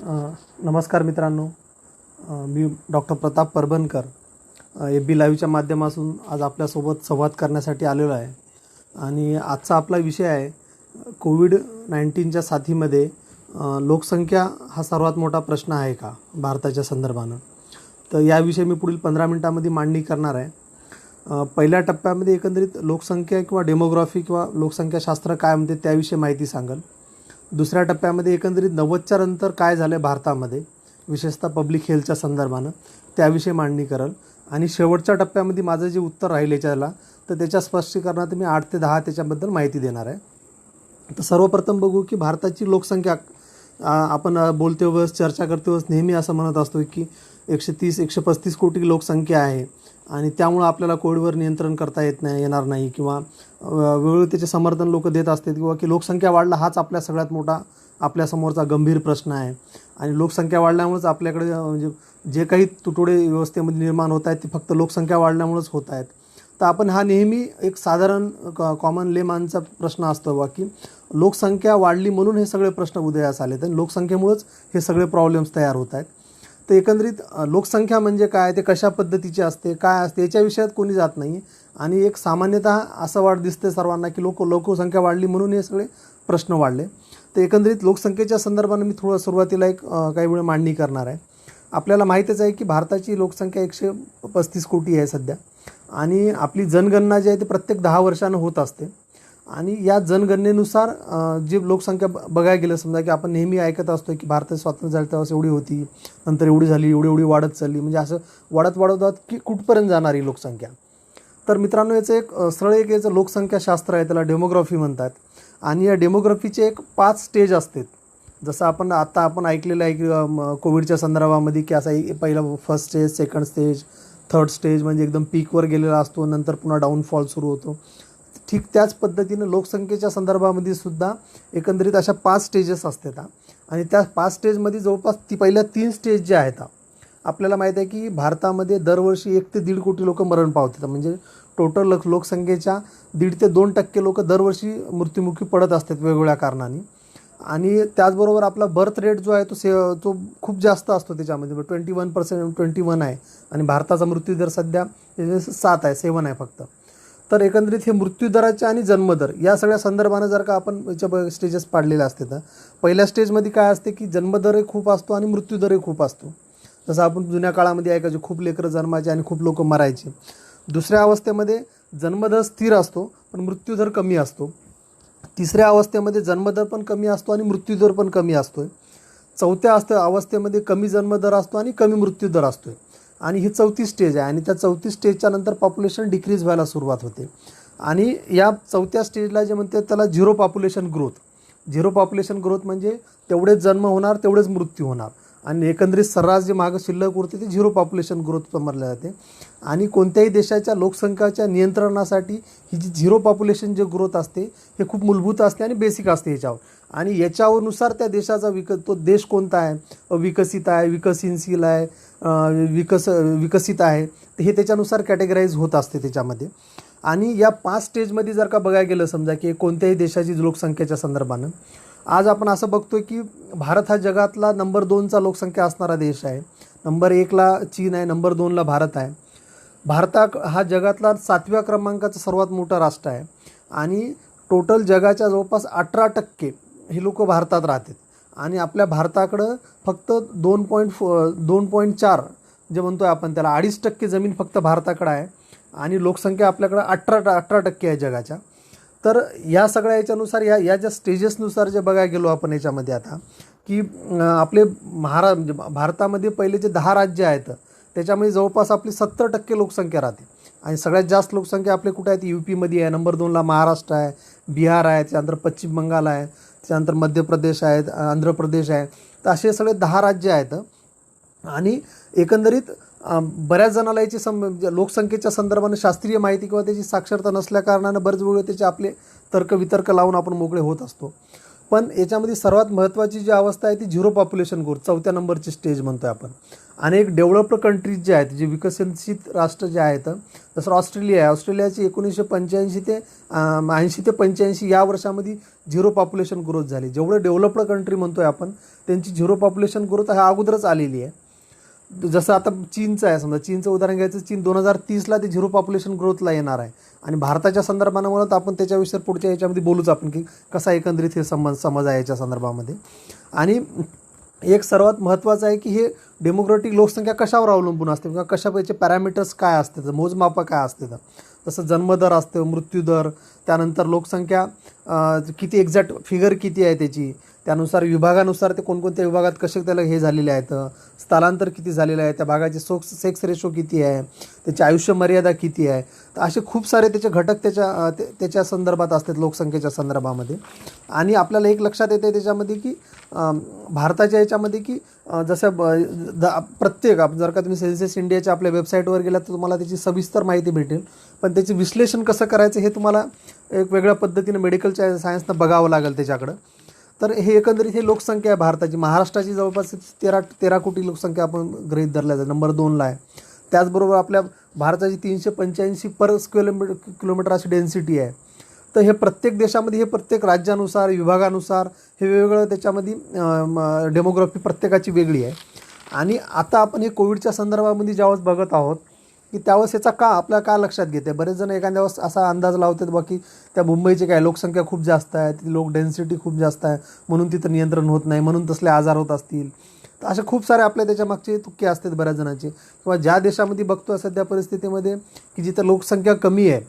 नमस्कार मित्रांनो. मी doctor Pratap परभणकर FB लाईव्हच्या माध्यमातून आज आपल्यासोबत संवाद करण्यासाठी आलेलो आहे. आणि आजचा आपला विषय आहे कोविड-19च्या साथीमध्ये लोकसंख्या हा सर्वात मोठा प्रश्न आहे का भारताच्या संदर्भानं. तर याविषयी मी पुढील 15 मिनिटांमध्ये मांडणी करणार आहे. पहिल्या टप्प्यामध्ये एकंदरीत लोकसंख्या किंवा डेमोग्राफी किंवा लोकसंख्याशास्त्र काय म्हणते त्याविषयी माहिती सांगेल. दुसऱ्या टप्प्यामध्ये एकंदरीत 90च्या नंतर काय झालं भारतामध्ये, विशेषतः पब्लिक हेल्थच्या संदर्भानं त्याविषयी मांडणी करेल. आणि शेवटच्या टप्प्यामध्ये माझं जे उत्तर राहील याच्याला तर त्याच्या स्पष्टीकरणात मी 8 ते 10 त्याच्याबद्दल माहिती देणार आहे. तर सर्वप्रथम बघू की भारताची लोकसंख्या आपण बोलते वेळेस चर्चा करते वेळेस नेहमी असं म्हणत असतो की 130-135 कोटी लोकसंख्या आहे आणि त्यामुळं आपल्याला कोविडवर नियंत्रण करता येणार नाही किंवा वेळोवेळी त्याचे समर्थन लोक देत असतात किंवा की लोकसंख्या वाढला हाच आपल्या सगळ्यात मोठा आपल्यासमोरचा गंभीर प्रश्न आहे. आणि लोकसंख्या वाढल्यामुळेच आपल्याकडे म्हणजे जे काही तुटवडे व्यवस्थेमध्ये निर्माण होत आहेत ते फक्त लोकसंख्या वाढल्यामुळेच होत आहेत. तर आपण हा नेहमी एक साधारण कॉमन लेमॅनचा प्रश्न असतो बा की लोकसंख्या वाढली म्हणून हे सगळे प्रश्न उदयास आले तर लोकसंख्येमुळेच हे सगळे प्रॉब्लेम्स तयार होत आहेत. तर एकंदरीत लोकसंख्या म्हणजे काय, ते कशा पद्धतीची असते, काय असते याच्या विषयात कोणी जात नाही. आणि एक सामान्यतः असं दिसते सर्वांना की लोकसंख्या वाढली म्हणून हे सगळे प्रश्न वाढले. तर एकंदरीत लोकसंख्येच्या संदर्भानं मी थोडं सुरुवातीला एक काही वेळ मांडणी करणार आहे. आपल्याला माहीतच आहे की भारताची लोकसंख्या 135 कोटी आहे सध्या. आणि आपली जनगणना जी आहे ती प्रत्येक 10 वर्षानं होत असते. आणि या जनगणनेनुसार जी लोकसंख्या बघायला गेलं, समजा की आपण नेहमी ऐकत असतो की भारतात स्वातंत्र्य झालं तेव्हा एवढी होती, नंतर एवढी झाली, एवढी वाढत चालली, म्हणजे असं वाढत की कुठपर्यंत जाणार ही लोकसंख्या. तर मित्रांनो याचं एक सरळ याचं लोकसंख्याशास्त्र आहे, त्याला डेमोग्राफी म्हणतात. आणि या डेमोग्राफीचे एक 5 स्टेज असतात. जसं आपण ऐकलेलं आहे की कोविडच्या संदर्भामध्ये की असं पहिला first stage, second stage, third stage म्हणजे एकदम पीकवर गेलेला असतो, नंतर पुन्हा डाऊनफॉल सुरू होतो. ठीक त्याच पद्धतीनं लोकसंख्येच्या संदर्भामध्ये सुद्धा एकंदरीत अशा 5 स्टेजेस असतात. आणि त्या 5 स्टेजमध्ये जवळपास पहिल्या 3 स्टेज ज्या आहेत आपल्याला माहीत आहे की भारतामध्ये दरवर्षी 1 ते 1.5 कोटी लोक मरण पावतात. म्हणजे टोटल लोकसंख्येच्या 1.5 ते 2% लोक दरवर्षी मृत्युमुखी पडत असतात वेगवेगळ्या कारणांनी. आणि त्याचबरोबर आपला बर्थ रेट जो आहे तो खूप जास्त असतो त्याच्यामध्ये 21% आहे. आणि भारताचा मृत्यूदर सध्या 7 आहे फक्त. तर एकंदरीत हे मृत्यूदराचे आणि जन्मदर या सगळ्या संदर्भानं जर का आपण याच्या स्टेजेस पाडलेले असते तर पहिल्या स्टेजमध्ये काय असते की जन्मदरही खूप असतो आणि मृत्यूदरही खूप असतो. जसं आपण जुन्या काळामध्ये ऐकायचो खूप लेकरं जन्मायचे आणि खूप लोक मरायचे. दुसऱ्या अवस्थेमध्ये जन्मदर स्थिर असतो पण मृत्यूदर कमी असतो. तिसऱ्या अवस्थेमध्ये जन्मदर पण कमी असतो आणि मृत्यूदर पण कमी असतो. चौथ्या अवस्थेमध्ये कमी जन्मदर असतो आणि कमी मृत्यूदर असतो. आणि ही 4थी स्टेज आहे. आणि त्या 4थी स्टेजच्या नंतर पॉप्युलेशन डिक्रीज व्हायला सुरुवात होते. आणि या 4थ्या स्टेजला जे म्हणते त्याला झिरो पॉप्युलेशन ग्रोथ म्हणजे तेवढेच जन्म होणार तेवढेच मृत्यू होणार. आणि एकंदरीत सर्रास जे मागं शिल्लक उरते ते झिरो पॉप्युलेशन ग्रोथ समजले जाते. आणि कोणत्याही देशाच्या लोकसंख्येच्या नियंत्रणासाठी ही जी झिरो पॉप्युलेशन जे ग्रोथ असते हे खूप मूलभूत असते आणि बेसिक असते याच्यावर. आणि याच्यानुसार त्या देशाचा तो देश कोणता आहे, विकसित आहे, विकसनशील आहे, विकसित आहे, हे त्याच्यानुसार कॅटेगराईज होत असते त्याच्यामध्ये. आणि या 5 स्टेजमध्ये जर का बघायला गेलं समजा की कोणत्याही देशाची लोकसंख्येच्या संदर्भानं आज आपण असं बघतोय की भारत हा जगातला नंबर 2चा लोकसंख्या असणारा देश आहे. नंबर 1ला चीन आहे, नंबर 2ला भारत आहे. भारत हा जगातला 7व्या क्रमांकाचा सर्वात मोठा राष्ट्र आहे. आणि टोटल जगाच्या जवळपास 18% हे लोक भारतात राहतात. आणि आपल्या भारताकडं फक्त 2.4 जे म्हणतोय आपण त्याला 2.5% जमीन फक्त भारताकडं आहे. आणि लोकसंख्या आपल्याकडं 18% आहे जगाच्या. तर या सगळ्या याच्यानुसार या ज्या स्टेजेसनुसार जे बघायला गेलो आपण याच्यामध्ये आता की आपले भारतामध्ये पहिले जे 10 राज्य आहेत त्याच्यामध्ये जवळपास आपली 70% लोकसंख्या राहते. आणि सगळ्यात जास्त लोकसंख्या आपले कुठे आहे, ती UPमध्ये आहे. नंबर 2ला महाराष्ट्र आहे, बिहार आहे, त्यानंतर पश्चिम बंगाल आहे, त्यानंतर मध्य प्रदेश आहेत, आंध्र प्रदेश आहे. तर असे सगळे 10 राज्य आहेत. आणि एकंदरीत बऱ्याच जणाला याची लोकसंख्येच्या संदर्भानं शास्त्रीय माहिती किंवा त्याची साक्षरता नसल्या कारणानं बरेच वेळ त्याचे आपले तर्कवितर्क लावून आपण मोकळे होत असतो. पण याच्यामध्ये सर्वात महत्त्वाची जी अवस्था आहे ती झिरो पॉप्युलेशन ग्रोथ, 4थ्या नंबरची स्टेज म्हणतोय आपण. आणि एक डेव्हलप्ड कंट्रीज जे आहेत, जे विकसित राष्ट्र जे आहेत, जसं ऑस्ट्रेलिया आहे, ऑस्ट्रेलियाची 1985 ते 80 ते 85 या वर्षामध्ये झिरो पॉप्युलेशन ग्रोथ झाली. जेवढं डेव्हलप्ड कंट्री म्हणतोय आपण त्यांची झिरो पॉप्युलेशन ग्रोथ ह्या अगोदरच आलेली आहे. जसं आता चीनचं आहे, समजा चीनचं उदाहरण घ्यायचं, चीन 2030ला ते झिरो पॉप्युलेशन ग्रोथला येणार आहे. आणि भारताच्या संदर्भानं म्हणत आपण त्याच्याविषयी पुढच्या याच्यामध्ये बोलूच आपण की कसा एकंदरीत हे समज आहे याच्या संदर्भामध्ये. आणि एक सर्वात महत्त्वाचं आहे की हे डेमोक्रॅटिक लोकसंख्या कशावर अवलंबून असते किंवा कशाचे पॅरामीटर्स काय असते, मोजमापं काय असते. जसं जन्मदर असतं, मृत्यूदर, त्यानंतर लोकसंख्या किती एक्झॅक्ट फिगर किती आहे त्याची, त्यानुसार विभागानुसार ते कोणकोणत्या विभागात कसे त्याला हे झालेले आहेत, स्थलांतर किती झालेलं आहे, त्या भागाची सेक्स रेशो किती आहे, त्याची आयुष्य मर्यादा किती आहे. तर असे खूप सारे त्याचे घटक त्याच्या संदर्भात असतात लोकसंख्येच्या संदर्भामध्ये. आणि आपल्याला एक लक्षात येते त्याच्यामध्ये की भारताच्या याच्यामध्ये की जसं प्रत्येक जर का तुम्ही सेन्सस इंडियाच्या आपल्या वेबसाईटवर गेलात तर तुम्हाला त्याची सविस्तर माहिती भेटेल. पण त्याचे विश्लेषण कसं करायचं हे तुम्हाला एक वेगळ्या पद्धतीनं मेडिकलच्या सायन्सनं बघावं लागेल त्याच्याकडं. तर हे एकंदरीत हे लोकसंख्या आहे भारताची. महाराष्ट्राची जवळपास 13 कोटी लोकसंख्या आपण गृहीत धरल्या जाते, नंबर 2ला आहे. त्याचबरोबर आपल्या भारताची 385 पर किलोमीटर अशी डेन्सिटी आहे. तर हे प्रत्येक देशामध्ये, हे प्रत्येक राज्यानुसार, विभागानुसार हे वेगवेगळं त्याच्यामध्ये डेमोग्राफी प्रत्येकाची वेगळी आहे. आणि आता आपण हे कोविडच्या संदर्भामध्ये ज्यावेळेस बघत आहोत की त्यावेळेस याचा आपल्या काय लक्षात घेते, बरेच जण एखाद्या वेळेस असा अंदाज लावतात बाकी त्या मुंबईची काय लोकसंख्या खूप जास्त आहे, तिथे लोक डेन्सिटी खूप जास्त आहे म्हणून तिथं नियंत्रण होत नाही, म्हणून तसले आजार होत असतील. तर असे खूप सारे आपल्या त्याच्यामागचे तुक्के असतात बऱ्याच जणांचे. किंवा ज्या देशामध्ये बघतो सध्या परिस्थितीमध्ये की जिथं लोकसंख्या कमी आहे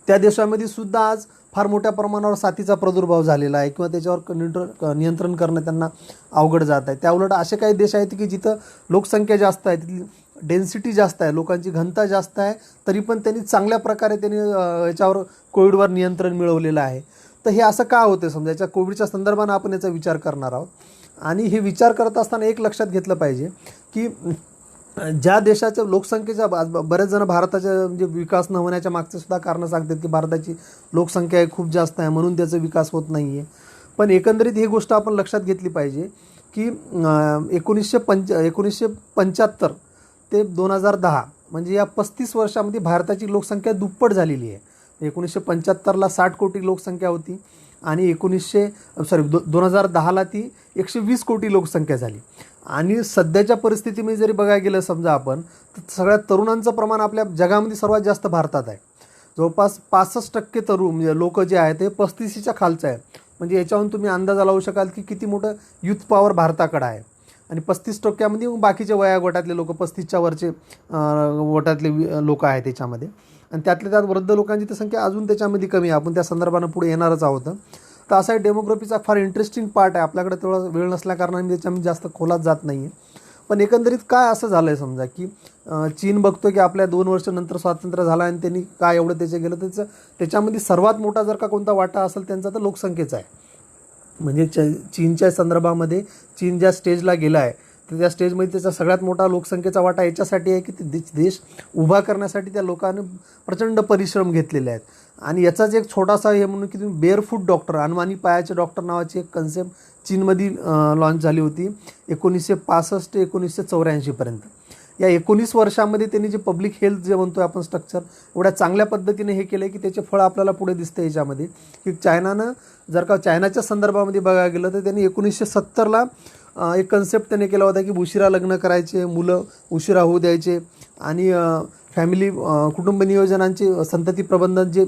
त्या देशामध्ये सुद्धा आज फार मोठ्या प्रमाणावर साथीचा प्रादुर्भाव झालेला आहे किंवा त्याच्यावर नियंत्रण करणं त्यांना अवघड जात आहे. त्याउलट असे काही देश आहेत की जिथं लोकसंख्या जास्त आहे, तिथली डेन्सिटी जास्त आहे, लोकांची घनता जास्त आहे, तरी पण त्यांनी चांगल्या प्रकारे याच्यावर कोविडवर नियंत्रण मिळवलेलं आहे. तर हे असं का होतं समजा, याच्या कोविडच्या संदर्भानं आपण याचा विचार करणार आहोत. आणि हे विचार करत असताना एक लक्षात घेतलं पाहिजे की ज्या देशाच्या लोकसंख्येच्या बरेच जण भारताच्या म्हणजे विकास न होण्याच्या मागचे सुद्धा कारणं सांगतात की भारताची लोकसंख्या खूप जास्त आहे म्हणून त्याचा विकास होत नाही आहे. पण एकंदरीत ही गोष्ट आपण लक्षात घेतली पाहिजे की 1975 ते 2010 म्हणजे या 35 वर्षामध्ये भारताची लोकसंख्या दुप्पट झालेली आहे. 1975ला 60 कोटी लोकसंख्या होती आणि 2010ला ती 120 कोटी लोकसंख्या झाली. आणि सध्याच्या परिस्थितीमध्ये जरी बघायला गेलं समजा आपण, तर सगळ्यात तरुणांचं प्रमाण आपल्या जगामध्ये सर्वात जास्त भारतात आहे. जवळपास 65% तरुण म्हणजे लोक जे आहेत ते 35च्या खालचं आहे. म्हणजे याच्यावरून तुम्ही अंदाजा लावू शकाल की किती मोठं युथ पॉवर भारताकडे आहे. आणि 35% बाकीचे वयोगटातले लोक, 35च्या वरचे गटातले लोक आहेत त्याच्यामध्ये. आणि त्यातल्या त्यात वृद्ध लोकांची तर संख्या अजून त्याच्यामध्ये कमी आहे. आपण त्या संदर्भानं पुढे येणारच आहोत. तर असा डेमोग्राफीचा फार इंटरेस्टिंग पार्ट आहे. आपल्याकडे तेवढा वेळ नसल्याकारणाने त्याच्यामध्ये जास्त खोलात जात नाही आहे. पण एकंदरीत काय असं झालं आहे समजा की चीन बघतो की आपल्या 2 वर्षानंतर स्वातंत्र्य झालं आणि त्यांनी काय एवढं त्याचं गेलं, त्याच्यामध्ये सर्वात मोठा जर का कोणता वाटा असेल त्यांचा तर लोकसंख्येचा आहे. म्हणजे चीनच्या संदर्भामध्ये चीन ज्या स्टेजला गेला आहे तर त्या स्टेजमध्ये त्याचा सगळ्यात मोठा लोकसंख्येचा वाटा याच्यासाठी आहे की ते देश उभा करण्यासाठी त्या लोकांनी प्रचंड परिश्रम घेतलेले आहेत. आणि याचाच एक छोटासा हे म्हणून की तुम्ही बेअरफूट डॉक्टर, अनवाणी पायाचे डॉक्टर नावाची एक कन्सेप्ट चीनमध्ये लॉन्च झाली होती 1965 ते 1984 पर्यंत. या 19 वर्षामध्ये त्यांनी जे पब्लिक हेल्थ जे म्हणतो आपण स्ट्रक्चर एवढ्या चांगल्या पद्धतीने हे केलं की त्याचे फळ आपल्याला पुढे दिसतं याच्यामध्ये. की चायनानं जर का चायनाच्या संदर्भामध्ये बघायला गेलं तर त्यांनी 1970ला एक कन्सेप्ट त्याने केला होता की उशिरा लग्न करायचे, मुलं उशिरा होऊ द्यायचे आणि फॅमिली कुटुंब नियोजनांचे संतती प्रबंधन जे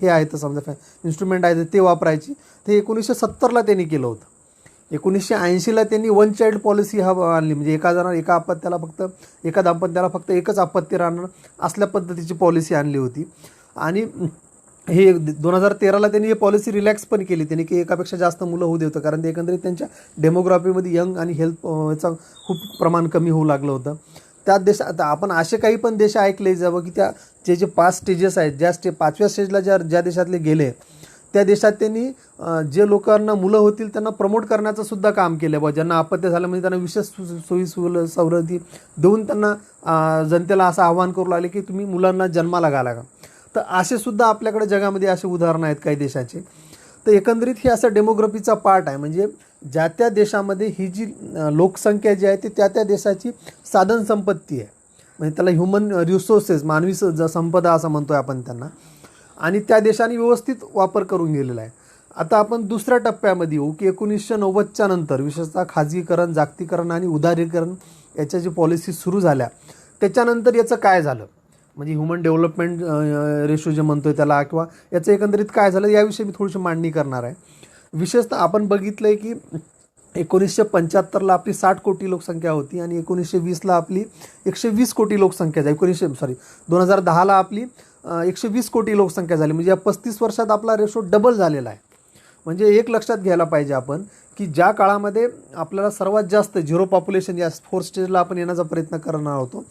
हे आहेत समजा इन्स्ट्रुमेंट आहेत ते वापरायची. ते 1970ला त्यांनी केलं होतं. 1980ला त्यांनी 1 चाइल्ड पॉलिसी आणली. म्हणजे एका दाम्पत्याला फक्त एकच अपत्य राहणार असल्या पद्धतीची पॉलिसी आणली होती. आणि हे 2013ला त्यांनी ही पॉलिसी रिलॅक्स पण केली त्यांनी की एकापेक्षा जास्त मुलं होऊ देतं, कारण ते एकंदरीत त्यांच्या डेमोग्राफीमध्ये यंग आणि हेल्थ याचा खूप प्रमाण कमी होऊ लागलं होतं. त्या देशात आपण असे काही पण देश ऐकले जावं की त्या जे 5 स्टेजेस आहेत, ज्या 5व्या स्टेजला ज्या देशातले गेले त्या देशात त्यांनी जे लोकांना मुलं होतील त्यांना प्रमोट करण्याचं सुद्धा काम केलं. बा ज्यांना अपत्य झालं म्हणजे त्यांना विशेष सोयी सवलती देऊन त्यांना जनतेला असं आवाहन करू लागले की तुम्ही मुलांना जन्माला घाला का. तर असे सुद्धा आपल्याकडे जगामध्ये असे उदाहरणं आहेत काही देशाचे. तर एकंदरीत हे असं डेमोग्राफीचा पार्ट आहे. म्हणजे ज्या त्या देशामध्ये ही जी लोकसंख्या जी आहे ती त्या त्या देशाची साधन संपत्ती आहे. म्हणजे त्याला ह्युमन रिसोर्सेस, मानवी संपदा असं म्हणतोय आपण त्यांना, आणि त्या देशाने व्यवस्थित वापर करून गेलेला आहे. आता आपण दुसऱ्या टप्प्यामध्ये येऊ की 1990च्या नंतर विशेषतः खाजगीकरण, जागतिकीकरण आणि उदारीकरण याच्या जी पॉलिसी सुरू झाल्या त्याच्यानंतर याचं काय झालं, म्हणजे ह्युमन डेव्हलपमेंट रेशो जे म्हणतोय त्याला, किंवा याचं एकंदरीत काय झालं याविषयी मी थोडीशी मांडणी करणार आहे. विशेषतः आपण बघितलं आहे की 1975ला आपली 60 कोटी लोकसंख्या होती आणि 1920ला आपली 120 कोटी लोकसंख्या झाली. 2010ला आपली 120 कोटी लोकसंख्या झाली. म्हणजे या 35 वर्षात आपला रेशो डबल झालेला आहे. म्हणजे एक लक्षात घ्यायला पाहिजे आपण की ज्या काळामध्ये आपल्याला सर्वात जास्त झिरो पॉप्युलेशन या 4 स्टेजला आपण येण्याचा प्रयत्न करणार होतो,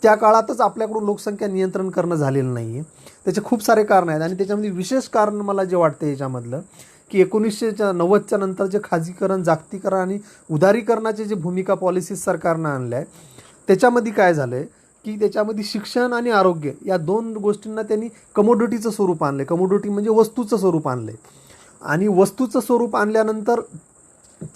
त्या काळातच आपल्याकडून लोकसंख्या नियंत्रण करणं झालेलं नाही आहे. त्याचे खूप सारे कारण आहेत आणि त्याच्यामध्ये विशेष कारण मला जे वाटतं याच्यामधलं की 1990च्या नंतर जे खाजगीकरण, जागतिकीकरण आणि उदारीकरणाचे जे भूमिका पॉलिसीज सरकारनं आणल्या आहे त्याच्यामध्ये काय झालं आहे की त्याच्यामध्ये शिक्षण आणि आरोग्य या 2 गोष्टींना त्यांनी कमोडिटीचं स्वरूप आणलं. कमोडिटी म्हणजे वस्तूचं स्वरूप आणलं आहे. आणि वस्तूचं स्वरूप आणल्यानंतर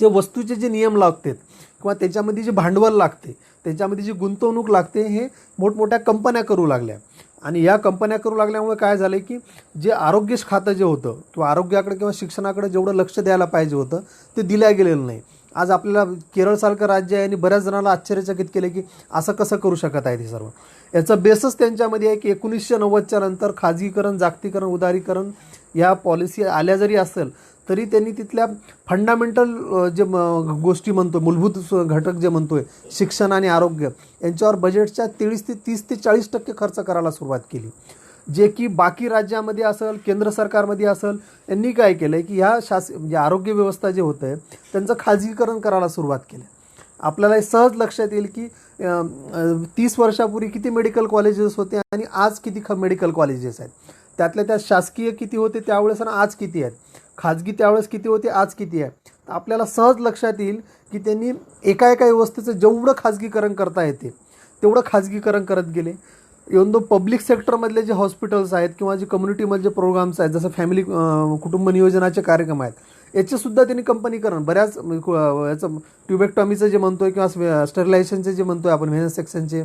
जे वस्तूचे जे नियम लागतात किंवा त्याच्यामध्ये जे भांडवल लागते, त्याच्यामध्ये जी गुंतवणूक लागते, हे मोठमोठ्या कंपन्या करू लागल्या. आणि या कंपन्या करू लागल्यामुळे काय झालं की जे आरोग्य खातं जे होतं किंवा आरोग्याकडे किंवा शिक्षणाकडे जेवढं लक्ष द्यायला पाहिजे होतं ते दिल्या गेलेलं नाही. आज आपल्याला केरळसारखं राज्य आहे आणि बऱ्याच जणांना आश्चर्यचकित केलं की असं कसं करू शकत आहे ते सर्व. याचा बेसच त्यांच्यामध्ये आहे की 1990च्या नंतर खाजगीकरण, जागतिकीकरण, उदारीकरण या पॉलिसी आल्या जरी असेल तरी त्यांनी तिथल्या फंडामेंटल जे गोष्टी म्हणतो, मूलभूत घटक जे म्हणतोय, शिक्षण आणि आरोग्य यांच्यावर बजेटच्या 30 ते 40% खर्च करायला सुरुवात केली. जे की बाकी राज्यामध्ये असेल, केंद्र सरकारमध्ये असेल, यांनी काय केलं आहे की ह्या म्हणजे आरोग्य व्यवस्था जे होतं आहे त्यांचं खाजगीकरण करायला सुरुवात केलं. आपल्याला सहज लक्षात येईल की 30 वर्षापूर्वी किती मेडिकल कॉलेजेस होते आणि आज किती मेडिकल कॉलेजेस आहेत. त्यातल्या त्या शासकीय किती होते त्यावेळेस आणि आज किती आहेत, खाजगी त्यावेळेस किती होते, आज किती आहे. आपल्याला सहज लक्षात येईल की त्यांनी एका व्यवस्थेचं जेवढं खाजगीकरण करता येते तेवढं खाजगीकरण करत गेले. इव्हन दो पब्लिक सेक्टरमधले जे हॉस्पिटल्स आहेत किंवा जे कम्युनिटीमधले जे प्रोग्राम्स आहेत, जसं फॅमिली कुटुंब नियोजनाचे कार्यक्रम आहेत, याचेसुद्धा त्यांनी कंपनीकरण बऱ्याच याचं ट्युबेक्टॉमीचं जे म्हणतोय किंवा स्टरलायझेशनचे जे म्हणतोय आपण, व्हेनस सेक्शनचे,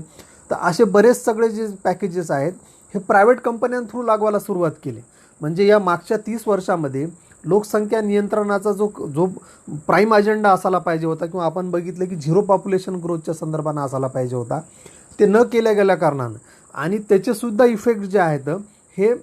तर असे बरेच सगळे जे पॅकेजेस आहेत हे प्रायव्हेट कंपन्यां लागवायला सुरुवात केली. म्हणजे या मागच्या 30 वर्षामध्ये लोकसंख्या नियंत्रणाचा जो प्राईम अजेंडा असायला पाहिजे होता किंवा आपण बघितलं की झिरो पॉप्युलेशन ग्रोथच्या संदर्भानं असायला पाहिजे होता, ते न केल्या गेल्या कारणानं आणि त्याचेसुद्धा इफेक्ट जे आहेत हे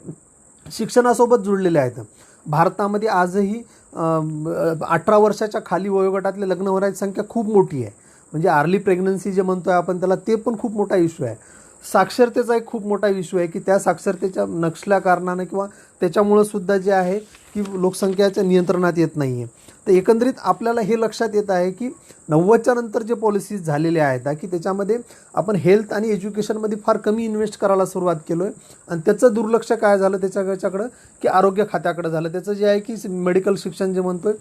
शिक्षणासोबत जुळलेले आहेत. भारतामध्ये आजही 18 वर्षाच्या खाली वयोगटातले लग्न होण्याची संख्या खूप मोठी आहे. म्हणजे अर्ली प्रेग्नन्सी जे म्हणतोय आपण त्याला, ते पण खूप मोठा इश्यू आहे. साक्षरतेचा एक खूप मोठा इश्यू आहे की त्या साक्षरतेच्या नसल्या कारणानं किंवा त्याच्यामुळं सुद्धा जे आहे की लोकसंख्याच्या नियंत्रणात येत नाही आहे. तर एकंदरीत आपल्याला हे लक्षात येत आहे की 90च्या नंतर जे पॉलिसीज झालेल्या आहेत की त्याच्यामध्ये आपण हेल्थ आणि एज्युकेशनमध्ये फार कमी इन्व्हेस्ट करायला सुरुवात केलो आहे आणि त्याचं दुर्लक्ष काय झालं त्याच्याकडं की आरोग्य खात्याकडे झालं. त्याचं जे आहे की मेडिकल शिक्षण जे म्हणतोय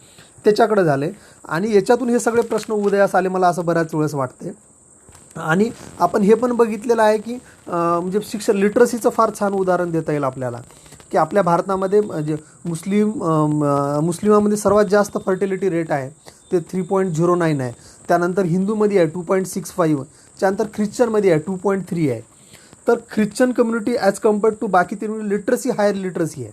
त्याच्याकडे झालं आणि याच्यातून हे सगळे प्रश्न उदयास आले, मला असं बऱ्याच वेळेस वाटते. आणि आपण हे पण बघितलेलं आहे की म्हणजे शिक्षण लिटरसीचं फार छान उदाहरण देता येईल आपल्याला की आपल्या भारतामध्ये म्हणजे मुस्लिमामध्ये सर्वात जास्त फर्टिलिटी रेट आहे ते 3.09 आहे. त्यानंतर हिंदूमध्ये आहे 2.65, त्यानंतर ख्रिश्चनमध्ये आहे 2.3 आहे. तर Christian community as compared to बाकी ते लिटरसी, हायर लिटरसी आहे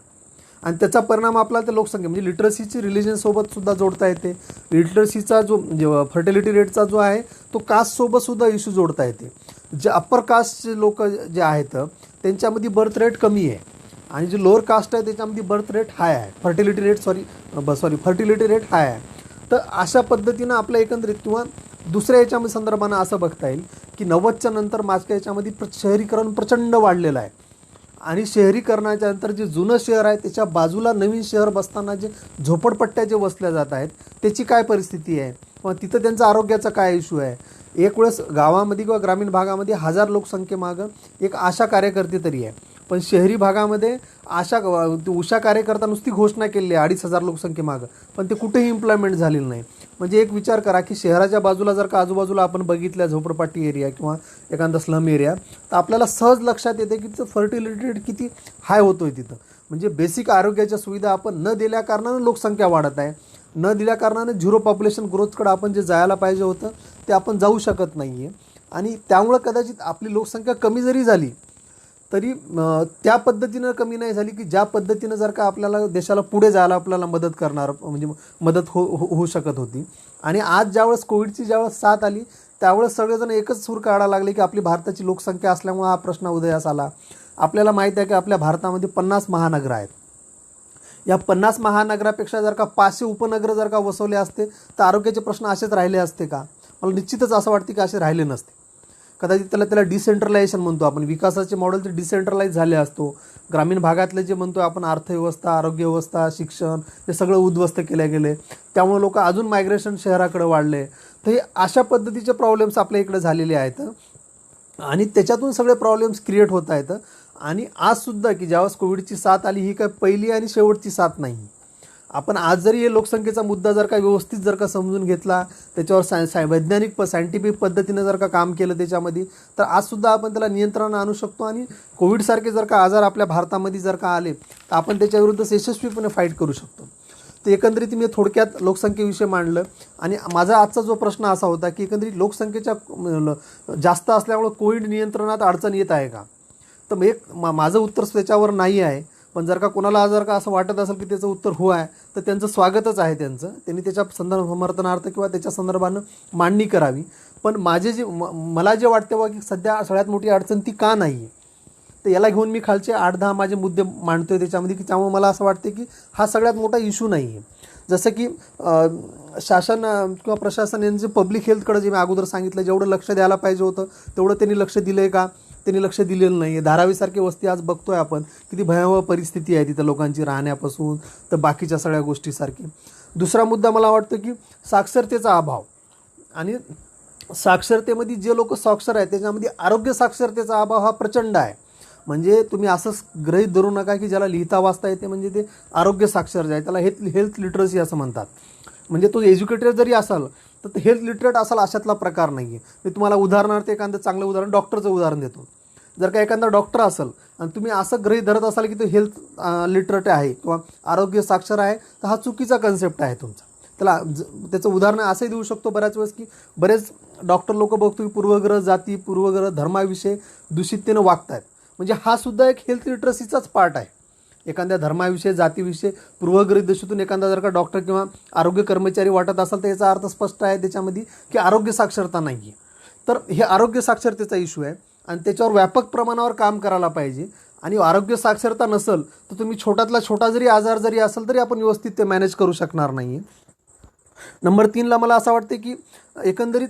आणि त्याचा परिणाम आपल्याला त्या लोकसंख्या म्हणजे लिटरसीची रिलिजनसोबत सुद्धा जोडता येते. लिटरसीचा जो फर्टिलिटी रेटचा जो आहे तो कास्टसोबत सुद्धा इश्यू जोडता येते. जे अप्पर कास्टचे लोक जे आहेत त्यांच्यामध्ये बर्थ रेट कमी आहे आणि जे लोअर कास्ट आहे त्याच्यामध्ये बर्थ रेट हाय आहे, फर्टिलिटी रेट हाय आहे. तर अशा पद्धतीनं आपल्या एकंदरीत किंवा दुसऱ्या याच्यामध्ये संदर्भानं असं बघता येईल की 90च्या नंतर मागच्या याच्यामध्ये शहरीकरण प्रचंड वाढलेलं आहे आणि शहरीकरणाच्या नंतर जे जुनं शहर आहे त्याच्या बाजूला नवीन शहर बसताना जे झोपडपट्ट्या जे वसल्या जात आहेत त्याची काय परिस्थिती आहे किंवा तिथं त्यांचा आरोग्याचा काय इश्यू आहे. एक वेळेस गावामध्ये किंवा ग्रामीण भागामध्ये 1000 लोकसंख्येमागं एक आशा कार्यकर्ती तरी आहे, पण शहरी भागामध्ये उषा कार्यकर्ता नुसती घोषणा केली आहे 2,500 लोकसंख्येमागं, पण ते कुठेही इम्प्लॉयमेंट झालेलं नाही. म्हणजे एक विचार करा की शहराच्या बाजूला जर का आजूबाजूला आपण बघितल्या झोपडपट्टी एरिया किंवा एखादा स्लम एरिया, तर आपल्याला सहज लक्षात येते की तिथं फर्टिलिटी रेट किती हाय होतोय तिथं. म्हणजे बेसिक आरोग्याच्या सुविधा आपण न दिल्या कारणानं लोकसंख्या वाढत आहे, न दिल्या कारणानं झिरो पॉप्युलेशन ग्रोथकडे आपण जे जायला पाहिजे होतं ते आपण जाऊ शकत नाही आहे. आणि त्यामुळं कदाचित आपली लोकसंख्या कमी जरी झाली तरी त्या पद्धतीनं कमी नाही झाली की ज्या पद्धतीनं जर का आपल्याला देशाला पुढे जायला आपल्याला मदत करणार, म्हणजे मदत होऊ शकत होती. आणि आज ज्यावेळेस कोविडची ज्यावेळेस साथ आली त्यावेळेस सगळेजण एकच सूर काढायला लागले की आपली भारताची लोकसंख्या असल्यामुळे हा प्रश्न उदयास आला. आपल्याला माहीत आहे की आपल्या भारतामध्ये 50 महानगर आहेत. या 50 महानगरापेक्षा जर का 500 उपनगर जर का वसवले असते तर आरोग्याचे प्रश्न असेच राहिले असते का? मला निश्चितच असं वाटते की असे राहिले नसते. कदाचित त्याला डिसेंट्रलायझेशन म्हणतो आपण, विकासाचे मॉडेल ते डिसेंट्रलाइज झाले असतो. ग्रामीण भागातले जे म्हणतो आपण अर्थव्यवस्था, आरोग्य व्यवस्था, शिक्षण हे सगळं उद्ध्वस्त केले गेले. त्यामुळे लोक अजून मायग्रेशन शहराकडे वाढले. तर हे अशा पद्धतीचे प्रॉब्लेम्स आपल्या इकडे झालेले आहेत आणि त्याच्यातून सगळे प्रॉब्लेम्स क्रिएट होत आहेत. आणि आजसुद्धा की ज्यावेळेस कोविडची साथ आली ही काय पहिली आणि शेवटची साथ नाही. आपण आज जरी हे लोकसंख्येचा मुद्दा जर का व्यवस्थित जर का समजून घेतला, त्याच्यावर वैज्ञानिक सायंटिफिक पद्धतीनं जर का काम केलं त्याच्यामध्ये, तर आजसुद्धा आपण त्याला नियंत्रणात आणू शकतो. आणि कोविडसारखे जर का आजार आपल्या भारतामध्ये जर का आले तर आपण त्याच्याविरुद्ध यशस्वीपणे फाईट करू शकतो. तर एकंदरीत मी थोडक्यात लोकसंख्येविषयी मांडलं. आणि माझा आजचा जो प्रश्न असा होता की एकंदरीत लोकसंख्येच्या जास्त असल्यामुळे कोविड नियंत्रणात अडचण येत आहे का? तर माझं उत्तर त्याच्यावर नाही आहे. पण जर का कोणाला जर का असं वाटत असेल की त्याचं उत्तर हो आहे तर त्यांचं स्वागतच आहे. त्यांनी त्याच्या समर्थनार्थ किंवा त्याच्या संदर्भानं मांडणी करावी. पण मला जे वाटतं बा की सध्या सगळ्यात मोठी अडचण ती का नाही आहे, तर याला घेऊन मी खालचे 8-10 माझे मुद्दे मांडतोय त्याच्यामध्ये की त्यामुळे मला असं वाटते की हा सगळ्यात मोठा इश्यू नाही आहे. जसं की शासन किंवा प्रशासन यांचे पब्लिक हेल्थकडे जे मी अगोदर सांगितलं जेवढं लक्ष द्यायला पाहिजे होतं तेवढं त्यांनी लक्ष दिलं आहे का? त्यांनी लक्ष दिलेलं नाही आहे. धारावीसारखी वस्ती आज बघतोय आपण किती भयावह परिस्थिती आहे तिथं लोकांची राहण्यापासून तर बाकीच्या सगळ्या गोष्टीसारखी. दुसरा मुद्दा मला वाटतं की साक्षरतेचा अभाव. आणि साक्षरतेमध्ये जे लोक साक्षर आहेत त्याच्यामध्ये आरोग्य साक्षरतेचा अभाव हा प्रचंड आहे. म्हणजे तुम्ही असंच गृहीत धरू नका की ज्याला लिहिता वाचता येते म्हणजे ते आरोग्य साक्षर जे आहे त्याला हेल्थ लिटरसी असं म्हणतात. म्हणजे तो एज्युकेटेड जरी असाल तर हेल्थ लिटरेट असाल अशातला प्रकार नाही आहे. मी तुम्हाला उदाहरणार्थ एखादं चांगलं उदाहरण डॉक्टरचं उदाहरण देतो. जर का एखादा डॉक्टर असेल आणि तुम्ही असं गृहीत धरत असाल की तो हेल्थ लिटरेट आहे किंवा आरोग्य साक्षर आहे तर हा चुकीचा कन्सेप्ट आहे तुमचा. त्याचं उदाहरण असंही देऊ शकतो बऱ्याच वेळेस की बरेच डॉक्टर लोक बघतो की पूर्वग्रह जाती पूर्वग्रह धर्माविषयी दूषिततेनं वागतात. म्हणजे हा सुद्धा एक हेल्थ लिटरसीचाच पार्ट आहे. एखाद्या धर्माविषयी जातीविषयी पूर्वग्रह दशेतून एखादा जर का डॉक्टर किंवा आरोग्य कर्मचारी वाटत असेल तर याचा अर्थ स्पष्ट आहे त्याच्यामध्ये की आरोग्य साक्षरता नाही आहे. तर हे आरोग्य साक्षरतेचा इश्यू आहे आणि त्याच्यावर व्यापक प्रमाणावर काम करायला पाहिजे. आणि आरोग्य साक्षरता नसेल तर तुम्ही छोट्यातला छोटा जरी आजार जरी असेल तरी आपण व्यवस्थित ते मॅनेज करू शकणार नाही आहे. नंबर 3ला मला असं वाटते की एकंदरीत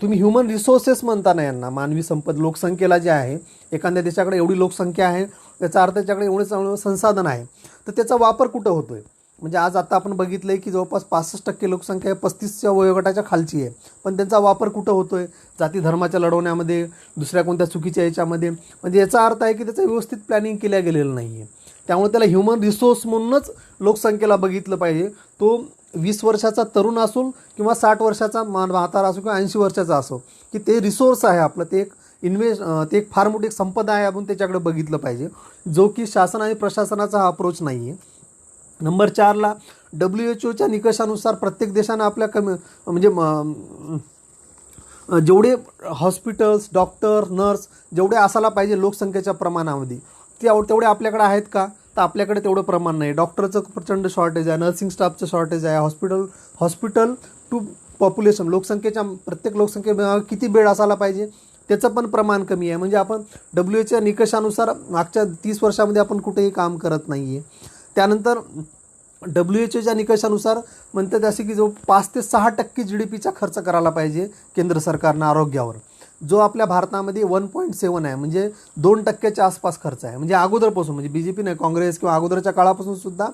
तुम्ही ह्युमन रिसोर्सेस म्हणता ना यांना, मानवी संपद लोकसंख्येला जे आहे, एखाद्या देशाकडे एवढी लोकसंख्या आहे त्याचा अर्थ त्याच्याकडे एवढे चांगलं संसाधन आहे तर त्याचा वापर कुठं होतोय? म्हणजे आज आता आपण बघितलं आहे की जवळपास 65% लोकसंख्या 35च्या वयोगटाच्या खालची आहे. पण त्यांचा वापर कुठं होतोय? जाती धर्माच्या लढवण्यामध्ये, दुसऱ्या कोणत्या चुकीच्या याच्यामध्ये. म्हणजे याचा अर्थ आहे की त्याचं व्यवस्थित प्लॅनिंग केल्या गेलेलं नाही आहे. त्यामुळे त्याला ह्युमन रिसोर्स म्हणूनच लोकसंख्येला बघितलं पाहिजे. तो 20 वर्षाचा तरुण असो किंवा 60 वर्षाचा म्हातारा असो किंवा 80 वर्षाचा असो की ते रिसोर्स आहे आपलं, ते ते एक फार मोठी संपदा आहे. आपण त्याच्याकडे बघितलं पाहिजे, जो की शासन आणि प्रशासनाचा हा अप्रोच नाही आहे. नंबर 4ला WHO निकषानुसार प्रत्येक देशानं आपल्या म्हणजे जेवढे हॉस्पिटल्स, डॉक्टर, नर्स जेवढे असायला पाहिजे लोकसंख्येच्या प्रमाणामध्ये तेवढे आपल्याकडे आहेत का? तर आपल्याकडे तेवढं प्रमाण नाही. डॉक्टरचं प्रचंड शॉर्टेज आहे, नर्सिंग स्टाफचं शॉर्टेज आहे, हॉस्पिटल टू पॉप्युलेशन लोकसंख्येच्या प्रत्येक लोकसंख्येमध्ये किती बेड असायला पाहिजे त्याचं पण प्रमाण कमी आहे. म्हणजे आपण WHO निकषानुसार मागच्या 30 वर्षामध्ये आपण कुठेही काम करत नाही आहे. त्यानंतर WHO निकषानुसार म्हणतात असे की जो 5 ते 6% GDPचा खर्च करायला पाहिजे केंद्र सरकारनं आरोग्यावर, जो आपल्या भारतामध्ये 1.7 आहे. म्हणजे 2%च्या आसपास खर्च आहे. म्हणजे अगोदरपासून म्हणजे BJP नाही, काँग्रेस किंवा अगोदरच्या काळापासून सुद्धा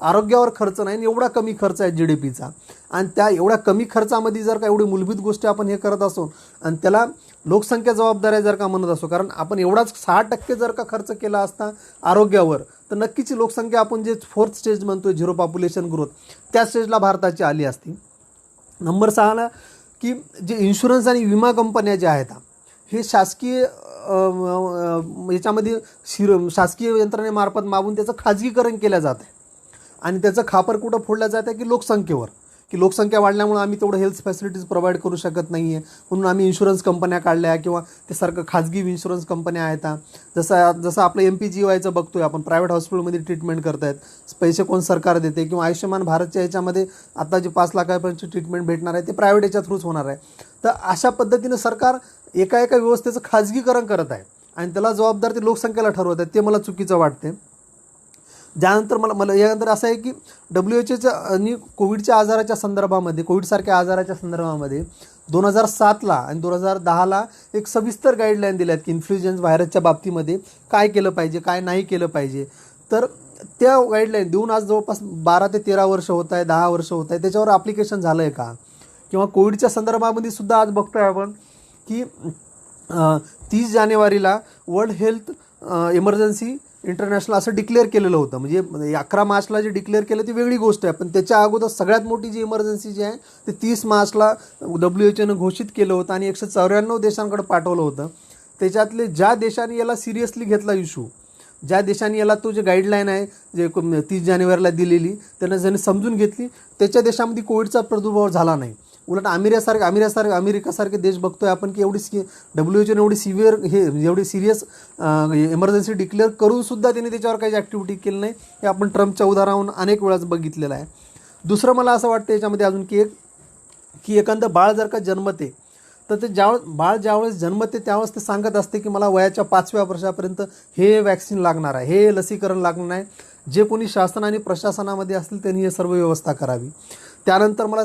आरोग्यावर खर्च नाही. एवढा कमी खर्च आहे GDPचा. आणि त्या एवढ्या कमी खर्चामध्ये जर का एवढी मूलभूत गोष्टी आपण हे करत असो आणि त्याला लोकसंख्या जबाबदार आहे जर का म्हणत असो, कारण आपण एवढाच 6% जर का खर्च केला असता आरोग्यावर तर नक्कीच लोकसंख्या आपण जे 4th स्टेज म्हणतोय झिरो पॉप्युलेशन ग्रोथ त्या स्टेजला भारताची आली असती. नंबर 6ला की जे इन्शुरन्स आणि विमा कंपन्या ज्या आहेत हे शासकीय याच्यामध्ये शासकीय यंत्रणेमार्फत मागून त्याचं खाजगीकरण केलं जात आहे आणि त्याचं खापर कुठं फोडलं जात आहे की लोकसंख्येवर, की लोकसंख्या वाढल्यामुळे आम्ही तेवढं हेल्थ फॅसिलिटीज प्रोव्हाइड करू शकत नाही आहे म्हणून आम्ही इन्शुरन्स कंपन्या काढल्या किंवा ते सारखं खाजगी इन्शुरन्स कंपन्या आहेत. जसं आपलं MPGYचं बघतोय आपण, प्रायव्हेट हॉस्पिटलमध्ये ट्रीटमेंट करतायत, पैसे कोण सरकार देते, किंवा आयुष्यमान भारतच्या याच्यामध्ये आता जे 5 लाखापर्यंतची ट्रीटमेंट भेटणार आहे ते प्रायव्हेट याच्या थ्रूच होणार आहे. तर अशा पद्धतीनं सरकार एका व्यवस्थेचं खाजगीकरण करत आहे आणि त्याला जबाबदार ते लोकसंख्येला ठरवत आहेत. ते मला चुकीचं वाटते. त्यानंतर मला यानंतर असं आहे की WHO आणि कोविडच्या आजाराच्या संदर्भामध्ये, कोविडसारख्या आजाराच्या संदर्भामध्ये 2007ला आणि 2010ला एक सविस्तर गाईडलाईन दिल्यात की इन्फ्लुएन्झा व्हायरसच्या बाबतीमध्ये काय केलं पाहिजे, काय नाही केलं पाहिजे. तर त्या गाईडलाईन देऊन आज जवळपास 12 ते 13 वर्ष होत आहे, 10 वर्ष होत आहे, त्याच्यावर ॲप्लिकेशन झालं आहे का? किंवा कोविडच्या संदर्भामध्ये सुद्धा आज बघतोय आपण की 30 जानेवारीला वर्ल्ड हेल्थ इमर्जन्सी इंटरनॅशनल असं डिक्लेअर केलेलं होतं. म्हणजे 11 मार्चला जे डिक्लेअर केलं ती वेगळी गोष्ट आहे, पण त्याच्या अगोदर सगळ्यात मोठी जी इमर्जन्सी जी आहे ते 30 मार्चला WHOनं घोषित केलं होतं आणि 194 देशांकडे पाठवलं होतं. त्याच्यातले ज्या देशांनी याला सिरियसली घेतला इश्यू, ज्या देशांनी याला तो जे गाईडलाईन आहे जे 30 जानेवारीला दिलेली त्यांना ज्यांनी समजून घेतली, त्याच्या देशामध्ये कोविडचा प्रादुर्भाव झाला नाही. उलट अमेरिकासारखे देश बघतोय आपण की WHOने एवढी सिरियस इमर्जन्सी डिक्लेअर करून सुद्धा त्यांनी त्याच्यावर काही ॲक्टिव्हिटी केली नाही. हे आपण ट्रम्पच्या उदाहरणावरून अनेक वेळाच बघितलेलं आहे. दुसरं मला असं वाटतं याच्यामध्ये अजून की एखादं बाळ जर का जन्मते तर ते ज्यावेळेस जन्मते त्यावेळेस ते सांगत असते की मला वयाच्या 5व्या वर्षापर्यंत हे वॅक्सिन लागणार आहे, हे लसीकरण लागणार आहे. जे कोणी शासन आणि प्रशासनामध्ये असतील त्यांनी हे सर्व व्यवस्था करावी. त्यानंतर मला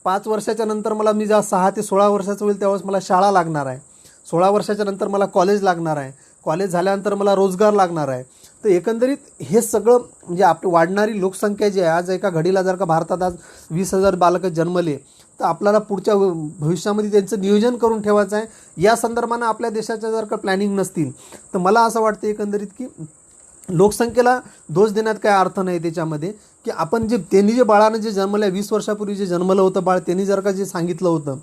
5 वर्षाच्या नंतर मी जेव्हा 6 ते 16 वर्षाचं होईल त्यावेळेस मला शाळा लागणार आहे. 16 वर्षाच्या नंतर मला कॉलेज लागणार आहे. कॉलेज झाल्यानंतर मला रोजगार लागणार आहे. तर एकंदरीत हे सगळं म्हणजे आपली वाढणारी लोकसंख्या जी आहे, आज एका घडीला जर का भारतात आज 20,000 बालकं जन्मले तर आपल्याला पुढच्या भविष्यामध्ये त्यांचं नियोजन करून ठेवायचं आहे. या संदर्भानं आपल्या देशाच्या जर का प्लॅनिंग नसतील तर मला असं वाटतं एकंदरीत की लोकसंख्येला दोष देण्यात काय अर्थ नाही त्याच्यामध्ये, की आपण त्यांनी जे बाळानं जे जन्मलं 20 वर्षापूर्वी जे जन्मलं होतं बाळ, त्यांनी जर का जे सांगितलं होतं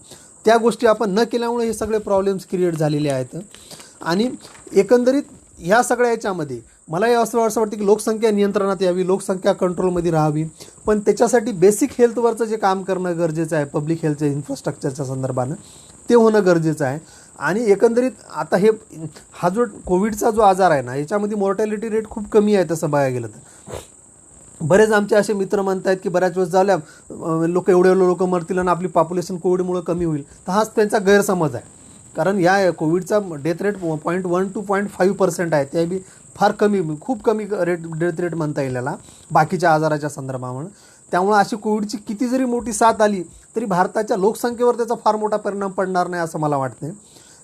त्या गोष्टी आपण न केल्यामुळे हे सगळे प्रॉब्लेम्स क्रिएट झालेले आहेत. आणि एकंदरीत ह्या सगळ्या याच्यामध्ये मला असं वाटतं की लोकसंख्या नियंत्रणात यावी, लोकसंख्या कंट्रोलमध्ये राहावी, पण त्याच्यासाठी बेसिक हेल्थवरचं जे काम करणं गरजेचं आहे, पब्लिक हेल्थच्या इन्फ्रास्ट्रक्चरच्या संदर्भानं ते होणं गरजेचं आहे. आणि एकंदरीत आता हा जो कोविडचा जो आजार आहे ना याच्यामध्ये मॉर्टॅलिटी रेट खूप कमी आहे तसं बघायला गेलं तर. बरेच आमचे असे मित्र म्हणत आहेत की बऱ्याच वेळेस झाल्या एवढे लोक मरतील आणि आपली पॉप्युलेशन कोविडमुळे कमी होईल, तर हाच त्यांचा गैरसमज आहे. कारण या कोविडचा डेथ रेट 0.1 to 0.5% आहे, ते बी फार कमी, खूप कमी डेथ रेट म्हणता येईल याला बाकीच्या आजाराच्या संदर्भामुळे. त्यामुळे अशी कोविडची किती जरी मोठी साथ आली तरी भारताच्या लोकसंख्येवर त्याचा फार मोठा परिणाम पडणार नाही असं मला वाटते.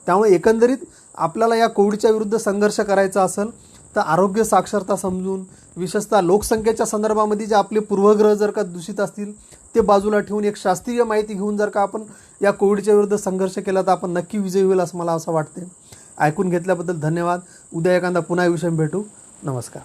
त्यामुळे एकंदरीत आपल्याला या कोविडच्या विरुद्ध संघर्ष करायचा असेल तर आरोग्य साक्षरता समजून, विशेषतः लोकसंख्येच्या संदर्भामध्ये जे आपले पूर्वग्रह जर का दूषित असतील ते बाजूला ठेवून एक शास्त्रीय माहिती घेऊन जर का आपण या कोविडच्या विरुद्ध संघर्ष केला तर आपण नक्की विजयी होईल असं मला असं वाटते. ऐकून घेतल्याबद्दल धन्यवाद. उद्या एखादा पुन्हा विषय भेटू. नमस्कार.